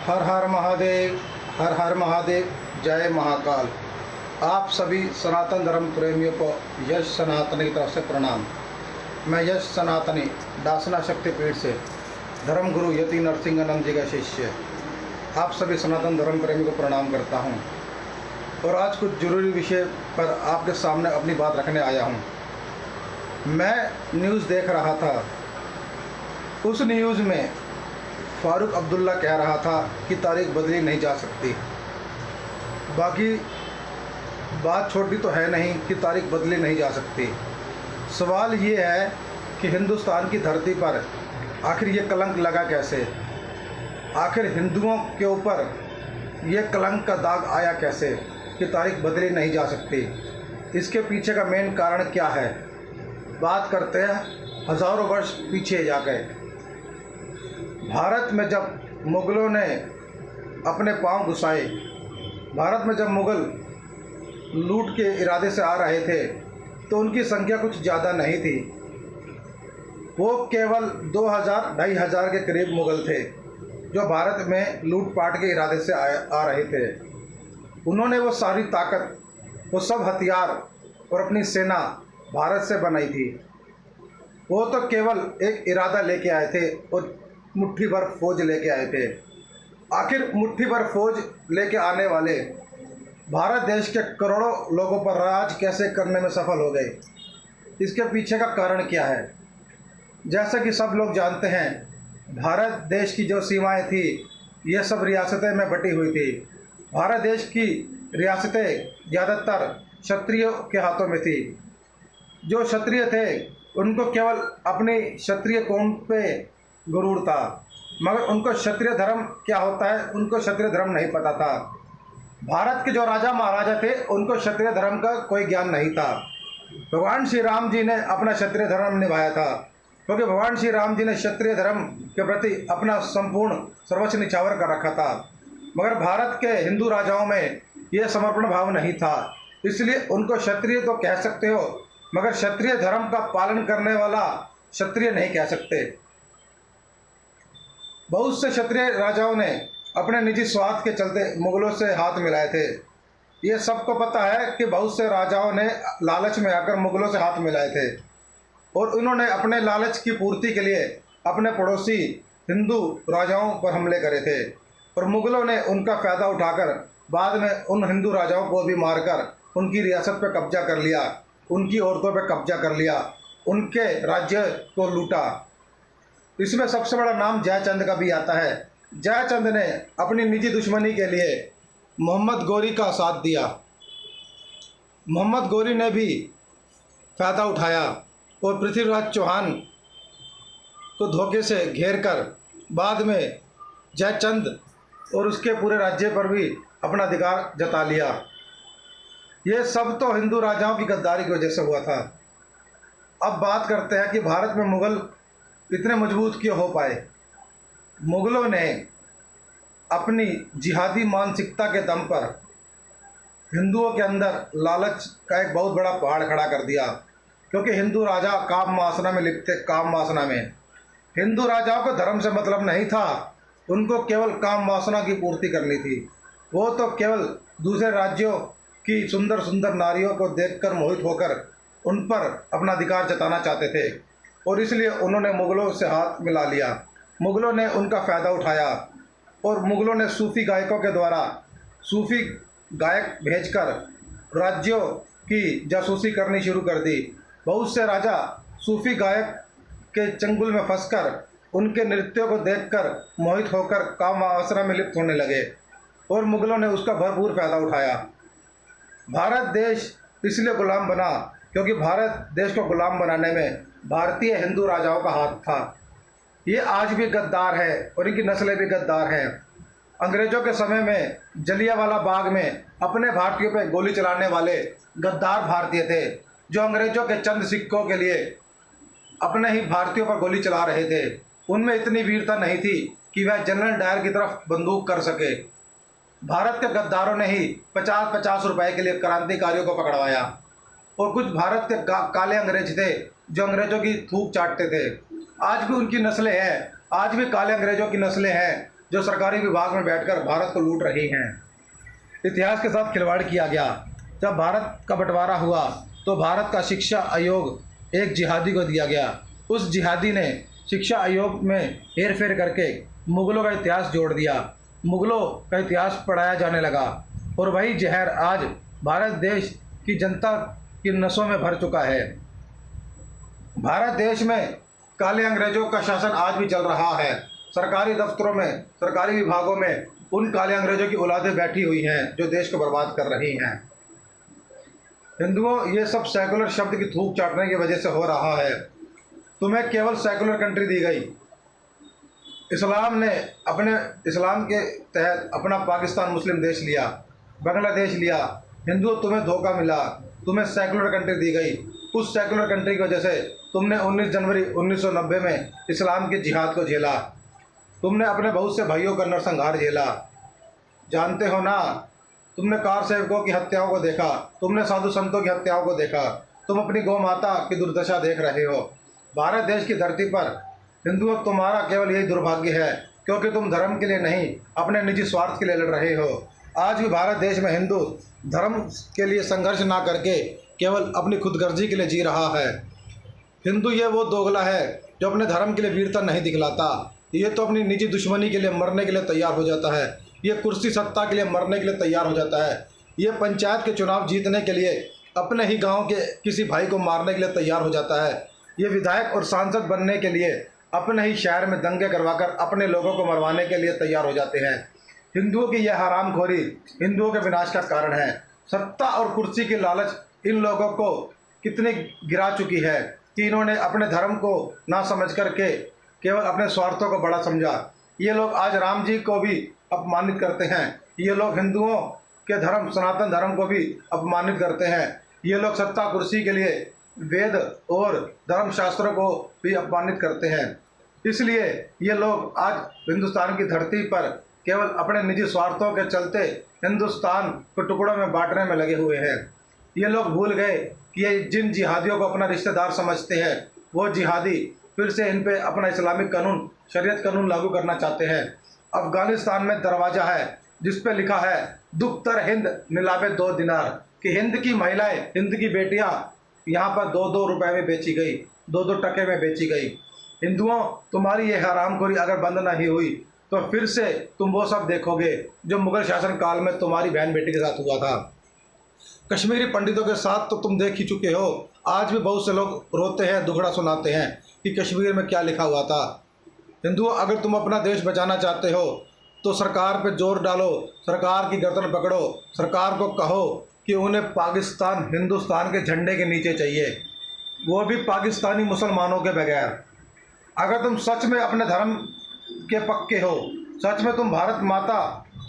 हर हर महादेव, हर हर महादेव, जय महाकाल। आप सभी सनातन धर्म प्रेमियों को यश सनातनी की तरफ से प्रणाम। मैं यश सनातनी दासना शक्तिपीठ से धर्म गुरु यति नरसिंहानंद जी का शिष्य आप सभी सनातन धर्म प्रेमी को प्रणाम करता हूं और आज कुछ जरूरी विषय पर आपके सामने अपनी बात रखने आया हूं। मैं न्यूज़ देख रहा था, उस न्यूज़ में फारूक अब्दुल्ला कह रहा था कि तारीख बदली नहीं जा सकती। बाकी बात छोटी तो है नहीं कि तारीख बदली नहीं जा सकती। सवाल ये है कि हिंदुस्तान की धरती पर आखिर ये कलंक लगा कैसे, आखिर हिंदुओं के ऊपर ये कलंक का दाग आया कैसे कि तारीख बदली नहीं जा सकती। इसके पीछे का मेन कारण क्या है, बात करते हैं हज़ारों वर्ष पीछे जाकर। भारत में जब मुग़लों ने अपने पांव घुसाए, भारत में जब मुग़ल लूट के इरादे से आ रहे थे तो उनकी संख्या कुछ ज़्यादा नहीं थी। वो केवल 2000-2500 के करीब मुग़ल थे जो भारत में लूटपाट के इरादे से आ रहे थे। उन्होंने वो सारी ताकत, वो सब हथियार और अपनी सेना भारत से बनाई थी। वो तो केवल एक इरादा लेके आए थे और मुट्ठी भर फौज लेके आए थे। आखिर मुट्ठी भर फौज लेके आने वाले भारत देश के करोड़ों लोगों पर राज कैसे करने में सफल हो गए, इसके पीछे का कारण क्या है। जैसा कि सब लोग जानते हैं, भारत देश की जो सीमाएं थी ये सब रियासतें में बटी हुई थी। भारत देश की रियासतें ज़्यादातर क्षत्रियों के हाथों में थी। जो क्षत्रिय थे उनको केवल अपनी क्षत्रिय कौम पे गुरूर था, मगर उनको क्षत्रिय धर्म क्या होता है उनको क्षत्रिय धर्म नहीं पता था। भारत के जो राजा महाराजा थे उनको क्षत्रिय धर्म का कोई ज्ञान नहीं था। भगवान श्री राम जी ने अपना क्षत्रिय धर्म निभाया था, क्योंकि भगवान श्री राम जी ने क्षत्रिय धर्म के प्रति अपना संपूर्ण सर्वस्व निछावर कर रखा था। मगर भारत के हिंदू राजाओं में यह समर्पण भाव नहीं था, इसलिए उनको क्षत्रिय तो कह सकते हो मगर क्षत्रिय धर्म का पालन करने वाला क्षत्रिय नहीं कह सकते। बहुत से क्षत्रिय राजाओं ने अपने निजी स्वार्थ के चलते मुगलों से हाथ मिलाए थे। ये सबको पता है कि बहुत से राजाओं ने लालच में आकर मुगलों से हाथ मिलाए थे और उन्होंने अपने लालच की पूर्ति के लिए अपने पड़ोसी हिंदू राजाओं पर हमले करे थे और मुगलों ने उनका फ़ायदा उठाकर बाद में उन हिंदू राजाओं को भी मारकर उनकी रियासत पर कब्जा कर लिया, उनकी औरतों पर कब्जा कर लिया, उनके राज्य को लूटा। इसमें सबसे बड़ा नाम जयचंद का भी आता है। जयचंद ने अपनी निजी दुश्मनी के लिए मोहम्मद गोरी का साथ दिया। मोहम्मद गोरी ने भी फ़ायदा उठाया और पृथ्वीराज चौहान को धोखे से घेर कर बाद में जयचंद और उसके पूरे राज्य पर भी अपना अधिकार जता लिया। ये सब तो हिंदू राजाओं की गद्दारी की वजह से हुआ था। अब बात करते हैं कि भारत में मुग़ल इतने मजबूत क्यों हो पाए। मुग़लों ने अपनी जिहादी मानसिकता के दम पर हिंदुओं के अंदर लालच का एक बहुत बड़ा पहाड़ खड़ा कर दिया, क्योंकि हिंदू राजा काम वासना में लिखते, काम वासना में। हिंदू राजाओं को धर्म से मतलब नहीं था, उनको केवल काम वासना की पूर्ति करनी थी। वो तो केवल दूसरे राज्यों की सुंदर सुंदर नारियों को देखकर मोहित होकर उन पर अपना अधिकार जताना चाहते थे और इसलिए उन्होंने मुग़लों से हाथ मिला लिया। मुग़लों ने उनका फ़ायदा उठाया और मुग़लों ने सूफ़ी गायकों के द्वारा सूफ़ी गायक भेजकर राज्यों की जासूसी करनी शुरू कर दी। बहुत से राजा सूफ़ी गायक के चंगुल में फंसकर उनके नृत्यों को देखकर मोहित होकर काम वासना में लिप्त होने लगे और मुग़लों ने उसका भरपूर फ़ायदा उठाया। भारत देश इसलिए गुलाम बना क्योंकि भारत देश को गुलाम बनाने में भारतीय हिंदू राजाओं का हाथ था। ये आज भी गद्दार है और इनकी नस्लें भी गद्दार हैं। अंग्रेज़ों के समय में जलियांवाला बाग में अपने भारतीयों पर गोली चलाने वाले गद्दार भारतीय थे, जो अंग्रेज़ों के चंद सिक्कों के लिए अपने ही भारतीयों पर गोली चला रहे थे। उनमें इतनी वीरता नहीं थी कि वह जनरल डायर की तरफ बंदूक कर सके। भारत के गद्दारों ने ही 50-50 रुपए के लिए क्रांतिकारियों को पकड़वाया और कुछ भारत के काले अंग्रेज थे जो अंग्रेज़ों की थूक चाटते थे। आज भी उनकी नस्लें हैं, आज भी काले अंग्रेज़ों की नस्लें हैं जो सरकारी विभाग में बैठकर भारत को लूट रही हैं। इतिहास के साथ खिलवाड़ किया गया। जब भारत का बंटवारा हुआ तो भारत का शिक्षा आयोग एक जिहादी को दिया गया। उस जिहादी ने शिक्षा आयोग में हेरफेर करके मुग़लों का इतिहास जोड़ दिया। मुग़लों का इतिहास पढ़ाया जाने लगा और वही जहर आज भारत देश की जनता की नसों में भर चुका है। भारत देश में काले अंग्रेजों का शासन आज भी चल रहा है। सरकारी दफ्तरों में, सरकारी विभागों में उन काले अंग्रेजों की औलादें बैठी हुई हैं जो देश को बर्बाद कर रही हैं। हिंदुओं, ये सब सेकुलर शब्द की थूक चाटने की वजह से हो रहा है। तुम्हें केवल सेकुलर कंट्री दी गई। इस्लाम ने इस्लाम के तहत अपना पाकिस्तान मुस्लिम देश लिया, बांग्लादेश लिया। हिंदुओं, तुम्हें धोखा मिला, तुम्हें सेकुलर कंट्री दी गई। उस सेकुलर कंट्री की वजह से तुमने 19 जनवरी 1990 में इस्लाम के जिहाद को झेला। तुमने अपने बहुत से भाइयों का नरसंहार झेला। जानते हो ना, तुमने कार सेवकों की हत्याओं को देखा, तुमने साधु संतों की हत्याओं को देखा, तुम अपनी गौ माता की दुर्दशा देख रहे हो। भारत देश की धरती पर हिंदुओं, तुम्हारा केवल यही दुर्भाग्य है क्योंकि तुम धर्म के लिए नहीं, अपने निजी स्वार्थ के लिए लड़ रहे हो। आज भी भारत देश में हिंदू धर्म के लिए संघर्ष ना करके केवल अपनी खुदगर्जी के लिए जी रहा है। हिंदू ये वो दोगला है जो अपने धर्म के लिए वीरता नहीं दिखलाता। ये तो अपनी निजी दुश्मनी के लिए मरने के लिए तैयार हो जाता है। ये कुर्सी सत्ता के लिए मरने के लिए तैयार हो जाता है। ये पंचायत के चुनाव जीतने के लिए अपने ही गांव के किसी भाई को मारने के लिए तैयार हो जाता है। ये विधायक और सांसद बनने के लिए अपने ही शहर में दंगे करवाकर अपने लोगों को मरवाने के लिए तैयार हो जाते हैं। हिंदुओं की यह हरामखोरी हिंदुओं के विनाश का कारण है। सत्ता और कुर्सी की लालच इन लोगों को कितनी गिरा चुकी है कि इन्होंने अपने धर्म को ना समझ करके केवल अपने स्वार्थों को बड़ा समझा। ये लोग आज राम जी को भी अपमानित करते हैं। ये लोग हिंदुओं के धर्म, सनातन धर्म को भी अपमानित करते हैं। ये लोग सत्ता कुर्सी के लिए वेद और धर्मशास्त्रों को भी अपमानित करते हैं। इसलिए ये लोग आज हिंदुस्तान की धरती पर केवल अपने निजी स्वार्थों के चलते हिंदुस्तान को टुकड़ों में बांटने में लगे हुए हैं। ये लोग भूल गए कि ये जिन जिहादियों को अपना रिश्तेदार समझते हैं, वो जिहादी फिर से इन पे अपना इस्लामिक कानून, शरीयत कानून लागू करना चाहते हैं। अफ़गानिस्तान में दरवाज़ा है जिस पे लिखा है दुख्तर हिंद निलाबे 2 दिनार, कि हिंद की महिलाएं, हिंद की बेटियां यहाँ पर 2-2 रुपए में बेची गई, 2-2 टके में बेची गई। हिंदुओं, तुम्हारी ये हरामखोरी अगर बंद नहीं हुई तो फिर से तुम वो सब देखोगे जो मुग़ल शासन काल में तुम्हारी बहन बेटी के साथ हुआ था। कश्मीरी पंडितों के साथ तो तुम देख ही चुके हो। आज भी बहुत से लोग रोते हैं, दुखड़ा सुनाते हैं कि कश्मीर में क्या लिखा हुआ था। हिंदुओं, अगर तुम अपना देश बचाना चाहते हो तो सरकार पे जोर डालो, सरकार की गर्दन पकड़ो, सरकार को कहो कि उन्हें पाकिस्तान हिंदुस्तान के झंडे के नीचे चाहिए, वो भी पाकिस्तानी मुसलमानों के बगैर। अगर तुम सच में अपने धर्म के पक्के हो, सच में तुम भारत माता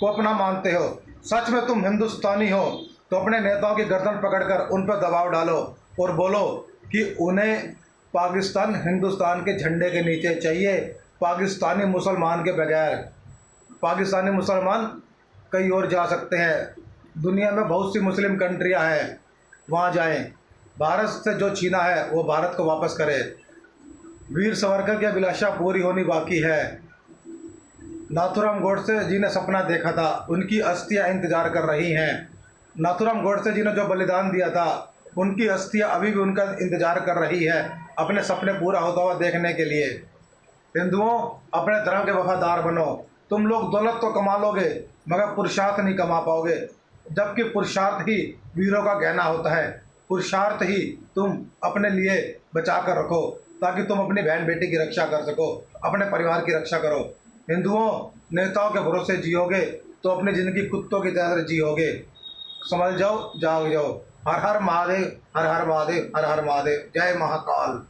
को अपना मानते हो, सच में तुम हिंदुस्तानी हो, तो अपने नेताओं की गर्दन पकड़कर उन पर दबाव डालो और बोलो कि उन्हें पाकिस्तान हिंदुस्तान के झंडे के नीचे चाहिए, पाकिस्तानी मुसलमान के बगैर। पाकिस्तानी मुसलमान कहीं और जा सकते हैं, दुनिया में बहुत सी मुस्लिम कंट्रियां हैं, वहाँ जाएं। भारत से जो छीना है वो भारत को वापस करे। वीर सावरकर की अभिलाषा पूरी होनी बाकी है। नाथूराम गोडसे जी ने सपना देखा था, उनकी अस्थियां इंतजार कर रही हैं। नाथूराम गोडसे जी ने जो बलिदान दिया था, उनकी अस्थियां अभी भी उनका इंतजार कर रही है अपने सपने पूरा होता हुआ देखने के लिए। हिंदुओं, अपने धर्म के वफादार बनो। तुम लोग दौलत तो कमा लोगे मगर पुरुषार्थ नहीं कमा पाओगे, जबकि पुरुषार्थ ही वीरों का गहना होता है। पुरुषार्थ ही तुम अपने लिए बचा कर रखो ताकि तुम अपनी बहन बेटी की रक्षा कर सको, अपने परिवार की रक्षा करो। हिंदुओं, नेताओं के भरोसे जियोगे तो अपनी ज़िंदगी कुत्तों की तरह जियोगे। समझ जाओ, जाग जाओ। हर हर महादेव, हर हर महादेव, हर हर महादेव। जय महाकाल।